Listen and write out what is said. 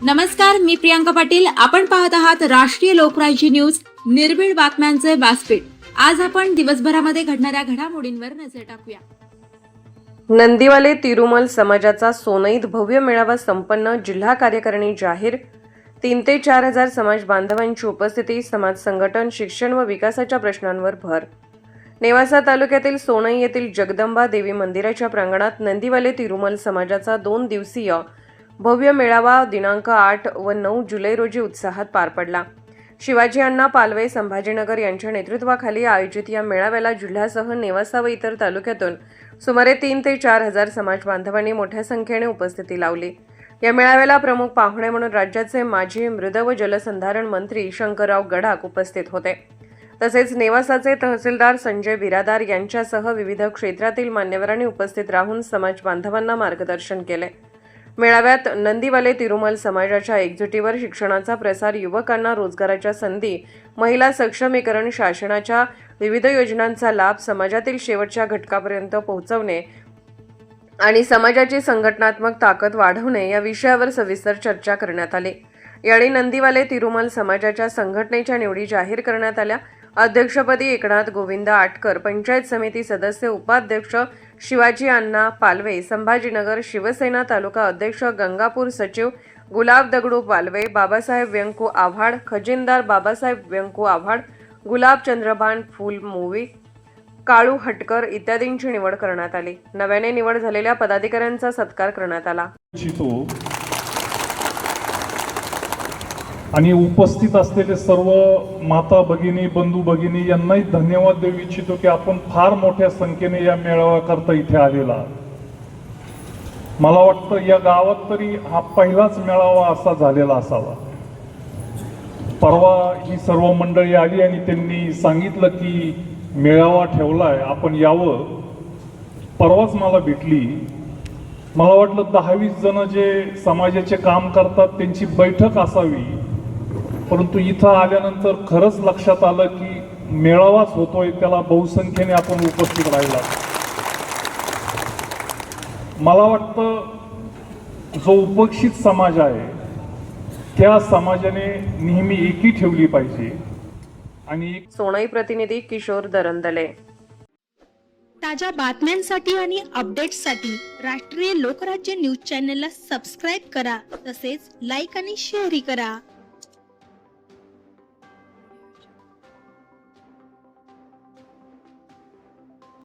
नमस्कार, मी प्रियांका पाटील. आपण पाहत आहात राष्ट्रीय लोकराज्य न्यूज, निर्भीड बातम्यांचे व्यासपीठ. आज आपण दिवसभरामध्ये घडणाऱ्या घडामोडींवर नजर टाकूया. नंदीवाले तिरुमल समाजाचा सोनईत भव्य मेळावा संपन्न. जिल्हा कार्यकारिणी जाहीर. 3 ते 4 हजार समाज बांधवांची उपस्थिती. समाज संघटन, शिक्षण व विकासाच्या प्रश्नांवर भर. नेवासा तालुक्यातील सोनई येथील जगदंबा देवी मंदिराच्या प्रांगणात नंदीवाले तिरुमल समाजाचा 2 दिवसीय भव्य मेळावा दिनांक 8 व 9 जुलै रोजी उत्साहात पार पडला. शिवाजी अण्णा पालवे संभाजीनगर यांच्या नेतृत्वाखाली आयोजित या मेळाव्याला जिल्ह्यासह नेवासा व इतर तालुक्यातून सुमारे 3 ते 4 हजार समाज बांधवांनी मोठ्या संख्येने उपस्थिती लावली. या मेळाव्याला प्रमुख पाहुणे म्हणून राज्याचे माजी मृद व जलसंधारण मंत्री शंकरराव गडाख उपस्थित होते. तसेच नेवासाचे तहसीलदार संजय बिरादार यांच्यासह विविध क्षेत्रातील मान्यवरांनी उपस्थित राहून समाज बांधवांना मार्गदर्शन केले. मेळाव्यात नंदीवाले तिरुमल समाजाच्या एकजुटीवर शिक्षणाचा प्रसार, युवकांना रोजगाराच्या संधी, महिला सक्षमीकरण, शासनाच्या विविध योजनांचा लाभ समाजातील शेवटच्या घटकापर्यंत पोहोचवणे आणि समाजाची संघटनात्मक ताकद वाढवणे या विषयावर सविस्तर चर्चा करण्यात आली. यावेळी नंदीवाले तिरुमल समाजाच्या संघटनेच्या निवडी जाहीर करण्यात आल्या. अध्यक्षपदी एकनाथ गोविंद आटकर, पंचायत समिती सदस्य उपाध्यक्ष शिवाजी अण्णा पालवे, संभाजीनगर शिवसेना तालुका अध्यक्ष गंगापूर सचिव गुलाब दगडू पालवे, बाबासाहेब व्यंकू आव्हाड, खजिनदार बाबासाहेब व्यंकू आव्हाड, गुलाब चंद्रभान फुल मूवी, काळू हटकर इत्यादींची निवड करण्यात आली. नव्याने निवड झालेल्या पदाधिकाऱ्यांचा सत्कार करण्यात आला. आणि उपस्थित असलेले सर्व माता भगिनी, बंधू भगिनी यांनाही धन्यवाद देऊ इच्छितो की आपण फार मोठ्या संख्येने या मेळाव्याकरता इथे आलेला. मला वाटतं या गावात तरी हा पहिलाच मेळावा असा झालेला असावा. परवा ही सर्व मंडळी आली आणि त्यांनी सांगितलं की मेळावा ठेवलाय, आपण यावं. परवाच मला भेटली. मला वाटलं 10-20 जण जे समाजाचे काम करतात त्यांची बैठक असावी, परंतु इथं आल्यानंतर खरंच लक्षात आलं की मेळावाच होतोय, त्याला बहुसंख्येने आपण उपस्थित राहिला. मला वाटतं जो उपेक्षित समाज आहे त्या समाजाने नेहमी एकी ठेवली पाहिजे. आणि सोनई प्रतिनिधी किशोर दरंदले. ताज्या बातम्यांसाठी आणि अपडेट्ससाठी राष्ट्रीय लोकराज्य न्यूज चॅनलला सबस्क्राईब करा. तसेच लाईक आणि शेअरही करा.